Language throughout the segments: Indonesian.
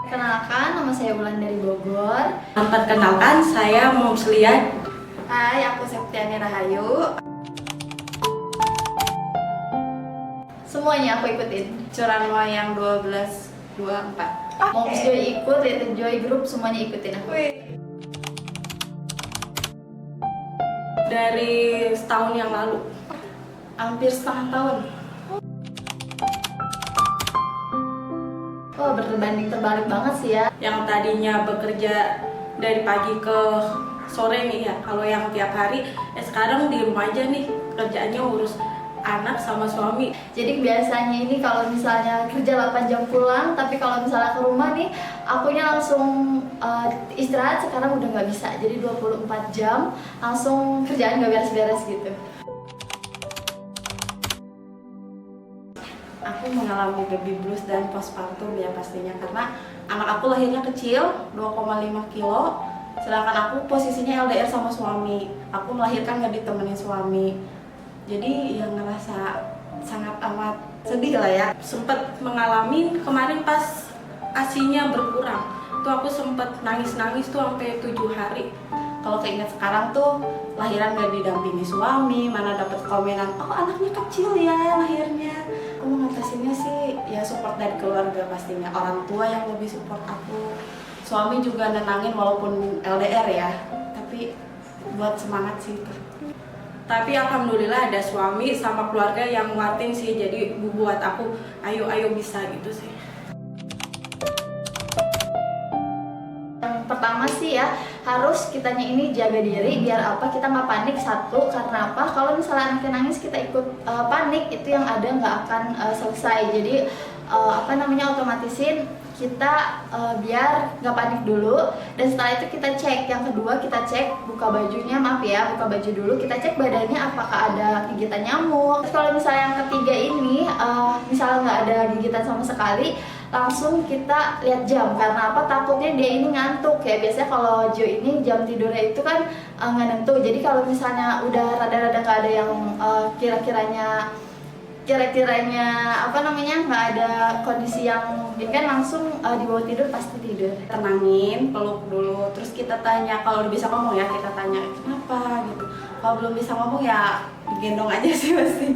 Kenalkan, nama saya Ulan dari Bogor. Perkenalkan, saya Moms Lia. Hai, aku Septiani Rahayu. Semuanya aku ikutin. Curan wayang 1224. Moms Joy ikut, Little Joy Group, semuanya ikutin aku. Dari setahun yang lalu. Hampir setengah tahun. Oh, berbanding terbalik banget sih ya. Yang tadinya bekerja dari pagi ke sore nih ya. Kalau yang tiap hari, sekarang di rumah aja nih. Kerjaannya urus anak sama suami. Jadi biasanya ini kalau misalnya kerja 8 jam pulang, tapi kalau misalnya ke rumah nih, akunya langsung istirahat. Sekarang udah nggak bisa, jadi 24 jam langsung kerjaan nggak beres-beres gitu. Aku mengalami baby blues dan postpartum ya pastinya, karena anak aku lahirnya kecil, 2,5 kilo, sedangkan aku posisinya LDR sama suami. Aku melahirkan nggak ditemenin suami, jadi yang ngerasa sangat amat sedih lah ya. Sempet mengalami kemarin pas ASINya berkurang, tuh aku sempet nangis-nangis tuh sampai 7 hari. Kalau keinget sekarang tuh lahiran gak didampingi suami, mana dapet komenan, oh anaknya kecil ya lahirnya. Aku ngatasinnya sih ya support dari keluarga pastinya, orang tua yang lebih support aku. Suami juga nenangin walaupun LDR ya, tapi buat semangat sih itu. Tapi alhamdulillah ada suami sama keluarga yang nguatin sih, jadi buat aku ayo bisa gitu sih. Pertama sih ya, harus kitanya ini jaga diri biar apa, kita nggak panik. Satu, karena apa, kalau misalnya anaknya nangis kita ikut panik, itu yang ada nggak akan selesai. Jadi otomatisin kita biar nggak panik dulu, dan setelah itu kita cek. Yang kedua, kita cek buka bajunya, buka baju dulu, kita cek badannya apakah ada gigitan nyamuk. Terus kalau misalnya yang ketiga ini misalnya nggak ada gigitan sama sekali, langsung kita lihat jam. Karena apa, takutnya dia ini ngantuk ya. Biasanya kalau Jo ini jam tidurnya itu kan nggak nentu. Jadi kalau misalnya udah rada-rada nggak ada yang kira-kiranya nggak ada kondisi yang kan langsung dibawa tidur, pasti tidur. Tenangin, peluk dulu, terus kita tanya. Kalau udah bisa ngomong ya kita tanya kenapa gitu. Kalau belum bisa ngomong ya gendong aja sih pasti.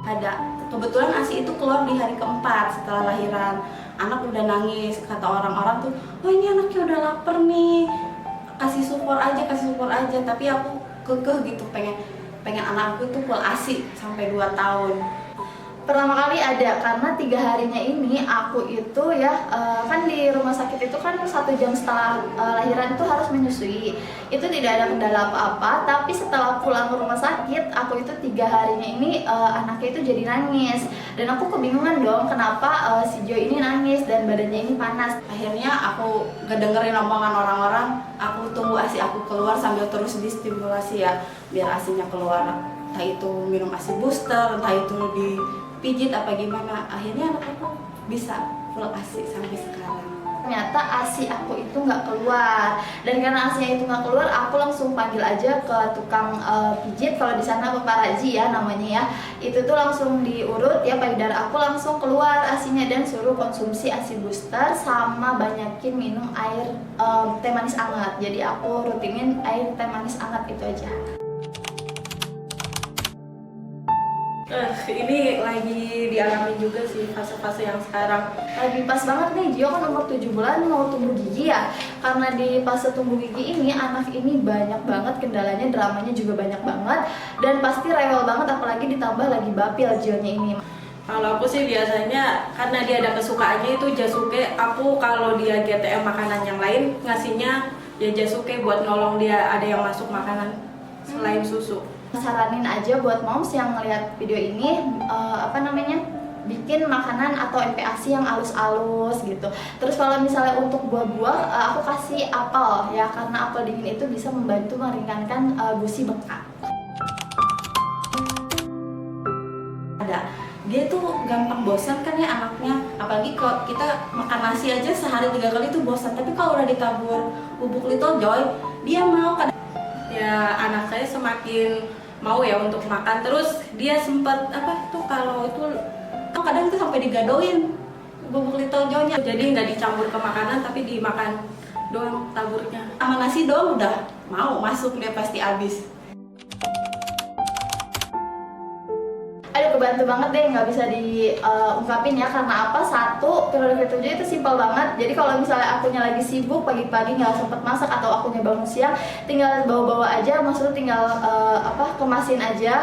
Ada kebetulan ASI itu keluar di hari keempat setelah lahiran. Anak udah nangis, kata orang-orang tuh, oh ini anaknya udah lapar nih, kasih support aja. Tapi aku kekeh gitu, pengen anakku itu full ASI sampai 2 tahun. Pertama kali ada, karena 3 harinya ini aku itu ya kan di rumah sakit itu kan 1 jam setelah lahiran itu harus menyusui. Itu tidak ada kendala apa-apa, tapi setelah pulang ke rumah sakit, aku itu 3 harinya ini anaknya itu jadi nangis. Dan aku kebingungan dong, kenapa si Jo ini nangis dan badannya ini panas. Akhirnya aku ngedengerin omongan orang-orang, aku tunggu ASI aku keluar sambil terus distimulasi ya, biar ASINya keluar. Entah itu minum ASI booster, entah itu dipijit apa gimana. Akhirnya anak aku bisa full ASI sampai sekarang. Ternyata ASI aku itu nggak keluar, dan karena ASI itu nggak keluar, aku langsung panggil aja ke tukang pijit. Kalau di sana paparazi ya namanya ya, itu tuh langsung diurut ya payudara aku, langsung keluar ASINya, dan suruh konsumsi ASI booster sama banyakin minum air teh manis hangat. Jadi aku rutinin air teh manis hangat itu aja. Ini lagi dialami juga sih fase-fase yang sekarang. Lagi pas banget nih, Gio kan umur 7 bulan mau tumbuh gigi ya. Karena di fase tumbuh gigi ini anak ini banyak banget kendalanya, dramanya juga banyak banget, dan pasti rewel banget, apalagi ditambah lagi bapil Gionya ini. Kalau aku sih biasanya karena dia ada kesukaannya itu jasuke. Aku kalau dia GTM makanan yang lain ngasihnya ya jasuke buat nolong dia ada yang masuk makanan selain susu. Saranin aja buat moms yang ngeliat video ini bikin makanan atau MPASI yang halus-halus gitu. Terus kalau misalnya untuk buah-buah, aku kasih apel ya, karena apel dingin itu bisa membantu meringankan gusi bengkak. Dia tuh gampang bosan kan ya anaknya, apalagi kalau kita makan nasi aja sehari 3 kali tuh bosan. Tapi kalau udah ditabur bubuk Little Joy, dia mau kan. Ya anak saya semakin mau ya untuk makan. Terus dia sempat kalau itu Kadang itu sampai digadoin bubuk Little Joe-nya, jadi nggak dicampur ke makanan tapi dimakan doang taburnya. Sama nasi doang udah mau masuk, dia pasti habis. Aduh, kebantu banget deh, nggak bisa diungkapin ya. Karena apa? Satu, periode ketujuh itu simpel banget. Jadi kalau misalnya akunya lagi sibuk pagi-pagi nggak sempet masak, atau akunya bangun siang, tinggal bawa-bawa aja, maksudnya tinggal kemasin aja,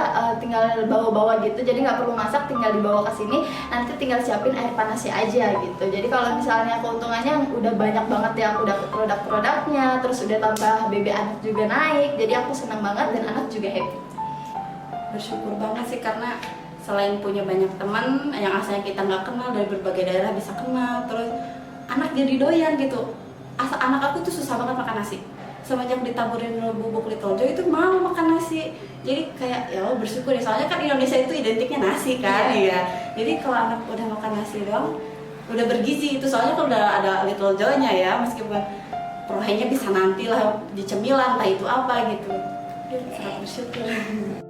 tinggal bawa-bawa gitu. Jadi nggak perlu masak, tinggal dibawa ke sini, nanti tinggal siapin air panasnya aja gitu. Jadi kalau misalnya keuntungannya udah banyak banget ya, aku dapet produk-produknya, terus udah tambah BB anak juga naik. Jadi aku senang banget dan anak juga happy. Bersyukur banget sih, karena selain punya banyak teman yang asalnya kita nggak kenal dari berbagai daerah bisa kenal, terus anak jadi doyan gitu. Anak aku tuh susah banget makan nasi. Semenjak ditaburin bubuk Little Joe itu mau makan nasi. Jadi kayak ya bersyukur ya, soalnya kan Indonesia itu identiknya nasi kan ya. Jadi kalau anak udah makan nasi doang udah bergizi itu, soalnya kalau udah ada Little Joe-nya ya, meskipun proteinnya bisa nanti lah dicemilan, entah itu apa gitu. Sangat bersyukur.